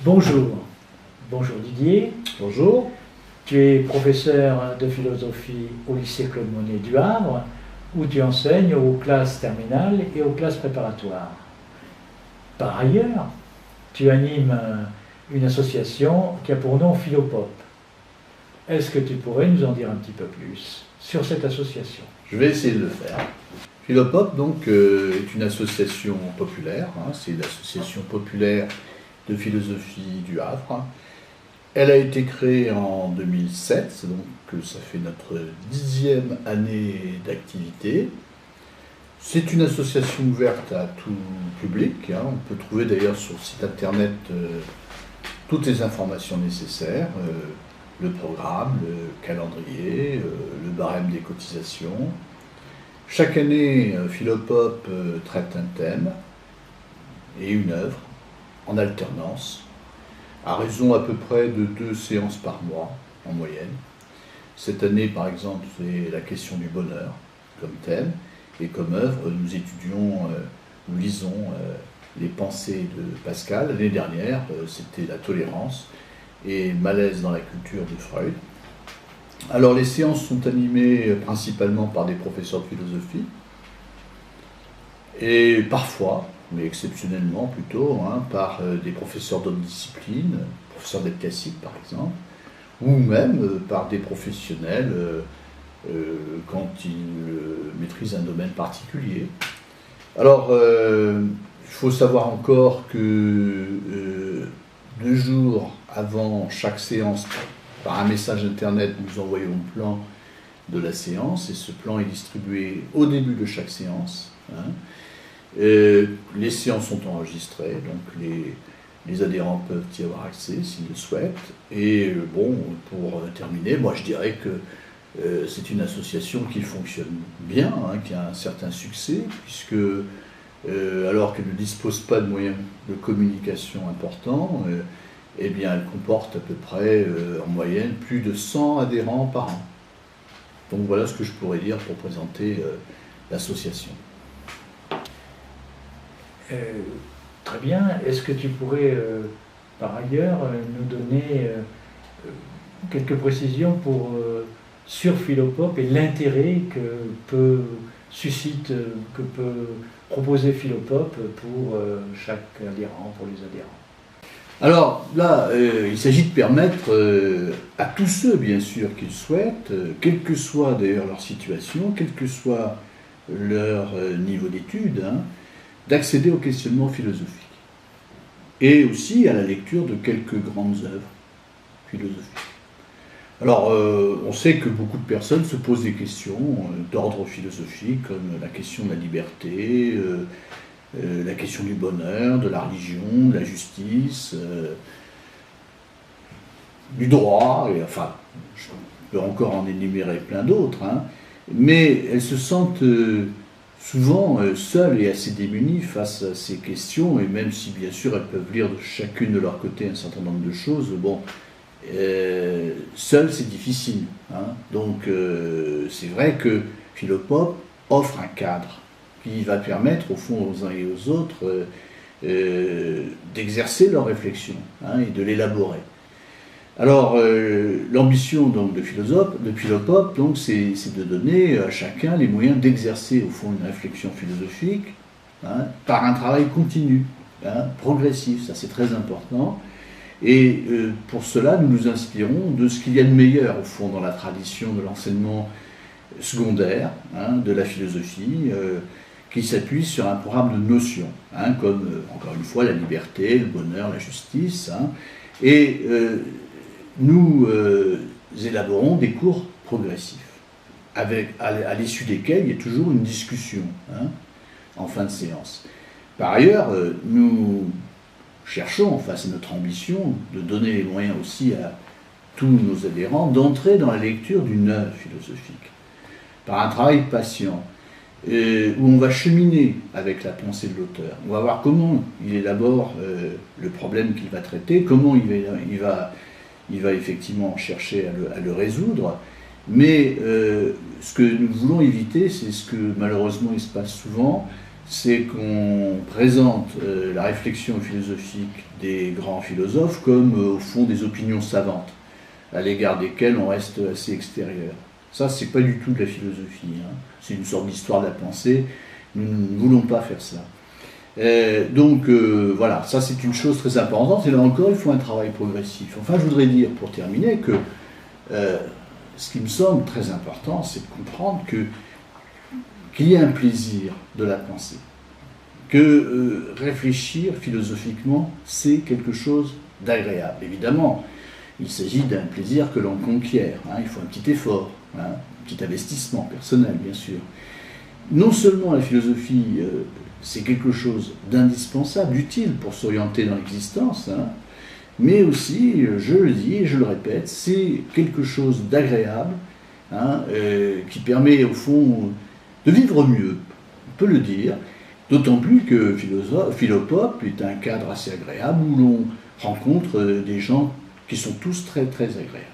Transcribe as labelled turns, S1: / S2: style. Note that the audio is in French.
S1: Bonjour. Bonjour Didier.
S2: Bonjour.
S1: Tu es professeur de philosophie au lycée Claude Monet du Havre, où tu enseignes aux classes terminales et aux classes préparatoires. Par ailleurs, tu animes une association qui a pour nom Philopop. Est-ce que tu pourrais nous en dire un petit peu plus sur cette association?
S2: Je vais essayer de le faire. Philopop donc, est une association populaire, c'est l'association populaire de philosophie du Havre. Elle a été créée en 2007, donc ça fait notre 10e année d'activité. C'est une association ouverte à tout public. On peut trouver d'ailleurs sur le site internet toutes les informations nécessaires, le programme, le calendrier, le barème des cotisations. Chaque année, Philopop traite un thème et une œuvre en alternance, à raison à peu près de 2 séances par mois en moyenne. Cette année, par exemple, c'est la question du bonheur comme thème, et comme œuvre, nous lisons les pensées de Pascal. L'année dernière, c'était la tolérance et malaise dans la culture de Freud. Alors les séances sont animées principalement par des professeurs de philosophie, et parfois, mais exceptionnellement plutôt, par des professeurs d'autres disciplines, professeurs d'être classique par exemple, ou même par des professionnels quand ils maîtrisent un domaine particulier. Alors, il faut savoir encore que 2 jours avant chaque séance, par un message internet, nous envoyons le plan de la séance, et ce plan est distribué au début de chaque séance. Les séances sont enregistrées, donc les adhérents peuvent y avoir accès s'ils le souhaitent. Et bon, pour terminer, moi je dirais que c'est une association qui fonctionne bien, qui a un certain succès, puisque alors qu'elle ne dispose pas de moyens de communication importants, eh bien elle comporte à peu près en moyenne plus de 100 adhérents par an. Donc voilà ce que je pourrais dire pour présenter l'association.
S1: Très bien. Est-ce que tu pourrais, par ailleurs, nous donner quelques précisions sur Philopop et l'intérêt que peut proposer Philopop pour chaque adhérent, pour les adhérents?
S2: Alors là, il s'agit de permettre à tous ceux, bien sûr, qui le souhaitent, quelle que soit d'ailleurs leur situation, quel que soit leur niveau d'études, d'accéder au questionnement philosophique. Et aussi à la lecture de quelques grandes œuvres philosophiques. Alors, on sait que beaucoup de personnes se posent des questions d'ordre philosophique, comme la question de la liberté, la question du bonheur, de la religion, de la justice, du droit, et enfin, je peux encore en énumérer plein d'autres, mais elles se sentent souvent seules et assez démunies face à ces questions, et même si bien sûr elles peuvent lire de chacune de leur côté un certain nombre de choses, bon, seul c'est difficile. Donc c'est vrai que Philopop offre un cadre qui va permettre au fond aux uns et aux autres d'exercer leur réflexion et de l'élaborer. Alors l'ambition donc de Philopop donc c'est de donner à chacun les moyens d'exercer au fond une réflexion philosophique par un travail continu, progressif, ça c'est très important. Et pour cela, nous nous inspirons de ce qu'il y a de meilleur, au fond, dans la tradition de l'enseignement secondaire de la philosophie, qui s'appuie sur un programme de notions, comme, encore une fois, la liberté, le bonheur, la justice. Et nous élaborons des cours progressifs, à l'issue desquels il y a toujours une discussion en fin de séance. Par ailleurs, nous cherchons, enfin c'est notre ambition, de donner les moyens aussi à tous nos adhérents d'entrer dans la lecture d'une œuvre philosophique, par un travail patient, où on va cheminer avec la pensée de l'auteur. On va voir comment il élabore le problème qu'il va traiter, comment il va effectivement chercher à le résoudre, mais ce que nous voulons éviter, c'est ce que malheureusement il se passe souvent, c'est qu'on présente la réflexion philosophique des grands philosophes comme, au fond, des opinions savantes, à l'égard desquelles on reste assez extérieur. Ça, c'est pas du tout de la philosophie, hein. C'est une sorte d'histoire de la pensée. Nous ne voulons pas faire ça. Donc voilà, ça c'est une chose très importante, et là encore il faut un travail progressif. Enfin, je voudrais dire pour terminer que ce qui me semble très important, c'est de comprendre qu'il y a un plaisir de la pensée, que réfléchir philosophiquement, c'est quelque chose d'agréable. Évidemment, il s'agit d'un plaisir que l'on conquiert, hein, il faut un petit effort, hein, un petit investissement personnel bien sûr. Non seulement la philosophie, c'est quelque chose d'indispensable, d'utile pour s'orienter dans l'existence, hein, mais aussi, je le dis et je le répète, c'est quelque chose d'agréable, hein, qui permet au fond de vivre mieux, on peut le dire, d'autant plus que Philopop est un cadre assez agréable où l'on rencontre des gens qui sont tous très très agréables.